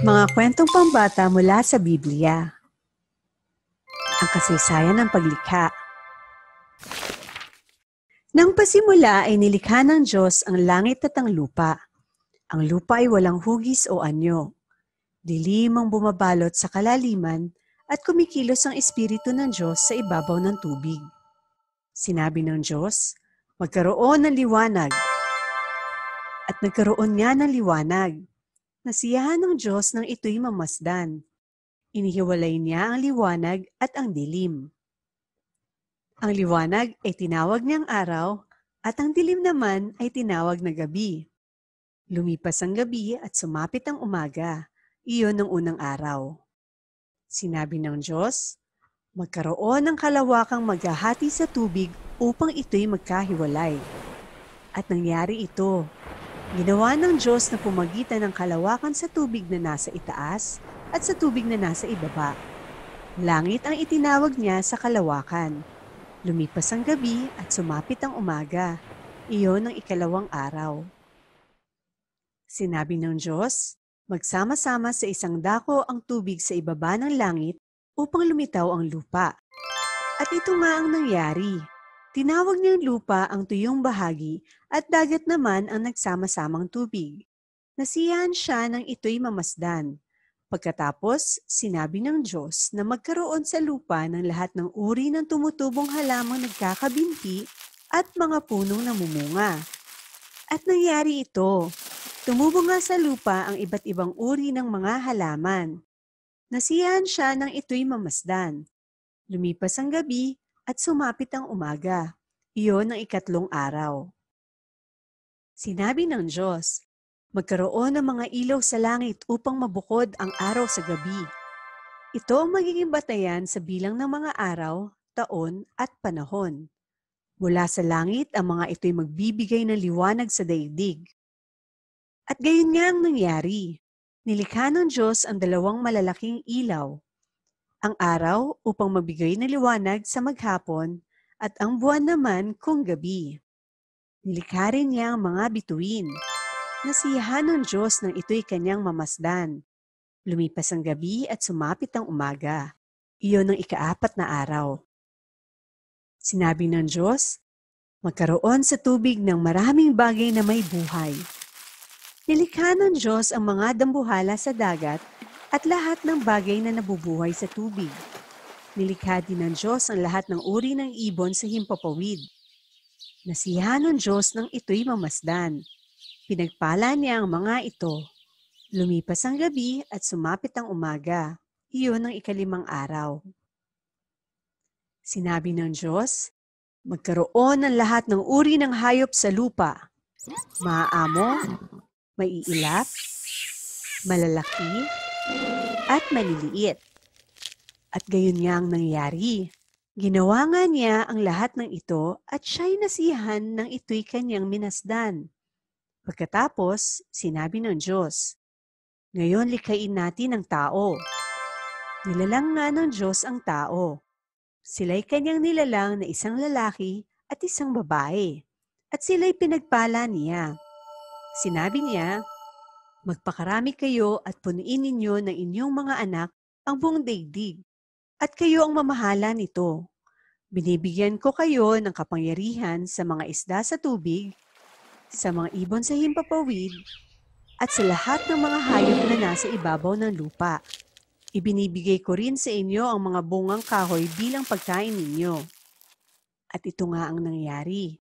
Mga kwentong pambata mula sa Biblia. Ang kasaysayan ng paglikha. Nang pasimula ay nilikha ng Diyos ang langit at ang lupa. Ang lupa ay walang hugis o anyo. Dilim ang bumabalot sa kalaliman at kumikilos ang Espiritu ng Diyos sa ibabaw ng tubig. Sinabi ng Diyos, magkaroon ng liwanag. At nagkaroon nga ng liwanag. Nasiyahan ng Diyos nang ito'y mamasdan. Inihiwalay niya ang liwanag at ang dilim. Ang liwanag ay tinawag niyang araw at ang dilim naman ay tinawag na gabi. Lumipas ang gabi at sumapit ang umaga. Iyon ang unang araw. Sinabi ng Diyos, magkaroon ng kalawakang maghahati sa tubig upang ito'y magkahiwalay. At nangyari ito. Ginawa ng Diyos na pumagitan ng kalawakan sa tubig na nasa itaas at sa tubig na nasa ibaba. Langit ang itinawag niya sa kalawakan. Lumipas ang gabi at sumapit ang umaga. Iyon ang ikalawang araw. Sinabi ng Diyos, magsama-sama sa isang dako ang tubig sa ibaba ng langit upang lumitaw ang lupa. At ito nga ang nangyari. Tinawag niyang lupa ang tuyong bahagi at dagat naman ang nagsama-samang tubig. Nasiyahan siya nang ito'y mamasdan. Pagkatapos, sinabi ng Diyos na magkaroon sa lupa ng lahat ng uri ng tumutubong halamang nagkakabinti at mga punong namumunga. At nangyari ito. Tumubo nga sa lupa ang iba't ibang uri ng mga halaman. Nasiyahan siya nang ito'y mamasdan. Lumipas ang gabi at sumapit ang umaga. Iyon ang ikatlong araw. Sinabi ng Diyos, magkaroon ng mga ilaw sa langit upang mabukod ang araw sa gabi. Ito ang magiging batayan sa bilang ng mga araw, taon at panahon. Mula sa langit ang mga ito'y magbibigay ng liwanag sa daigdig. At gayon nga ang nangyari. Nilikha ng Diyos ang dalawang malalaking ilaw. Ang araw upang magbigay ng liwanag sa maghapon at ang buwan naman kung gabi. Nilikha rin niya ang mga bituin. Nasiyahan ng Diyos nang ito'y kanyang mamasdan. Lumipas ang gabi at sumapit ang umaga. Iyon ang ikaapat na araw. Sinabi ng Diyos, magkaroon sa tubig ng maraming bagay na may buhay. Nilikha ng Diyos ang mga dambuhala sa dagat at lahat ng bagay na nabubuhay sa tubig. Nilikha din ng Diyos ang lahat ng uri ng ibon sa himpapawid. Nasiyahan ng Diyos nang ito'y mamasdan. Pinagpala niya ang mga ito. Lumipas ang gabi at sumapit ang umaga. Iyon ang ikalimang araw. Sinabi ng Diyos, magkaroon ng lahat ng uri ng hayop sa lupa. Maaamo, maiilap, malalaki, at maliliit. At gayon nga ang nangyari. Ginawa nga niya ang lahat ng ito at siya'y nasiyahan nang ito'y kanyang minasdan. Pagkatapos, sinabi ng Diyos, ngayon likhain natin ang tao. Nilalang nga ng Diyos ang tao. Sila'y kanyang nilalang na isang lalaki at isang babae. At sila'y pinagpala niya. Sinabi niya, magpakarami kayo at punuin ninyo ng inyong mga anak ang buong daigdig, at kayo ang mamahala nito. Binibigyan ko kayo ng kapangyarihan sa mga isda sa tubig, sa mga ibon sa himpapawid, at sa lahat ng mga hayop na nasa ibabaw ng lupa. Ibinibigay ko rin sa inyo ang mga bungang kahoy bilang pagkain ninyo. At ito nga ang nangyari.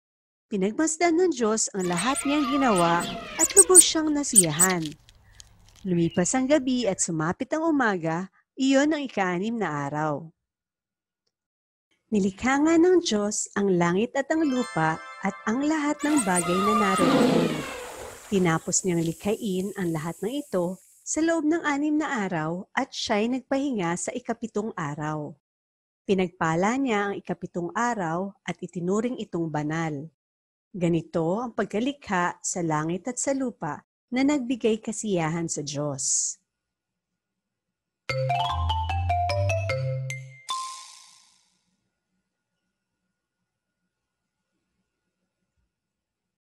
Pinagmasdan ng Diyos ang lahat niyang ginawa at lubos siyang nasiyahan. Lumipas ang gabi at sumapit ang umaga, iyon ang ika-6 na araw. Nilikha nga ng Diyos ang langit at ang lupa at ang lahat ng bagay na naroon. Tinapos niyang likhain ang lahat ng ito sa loob ng 6 na araw at siya'y nagpahinga sa ika-7 araw. Pinagpala niya ang ika-7 araw at itinuring itong banal. Ganito ang pagkalikha sa langit at sa lupa na nagbigay kasiyahan sa Diyos.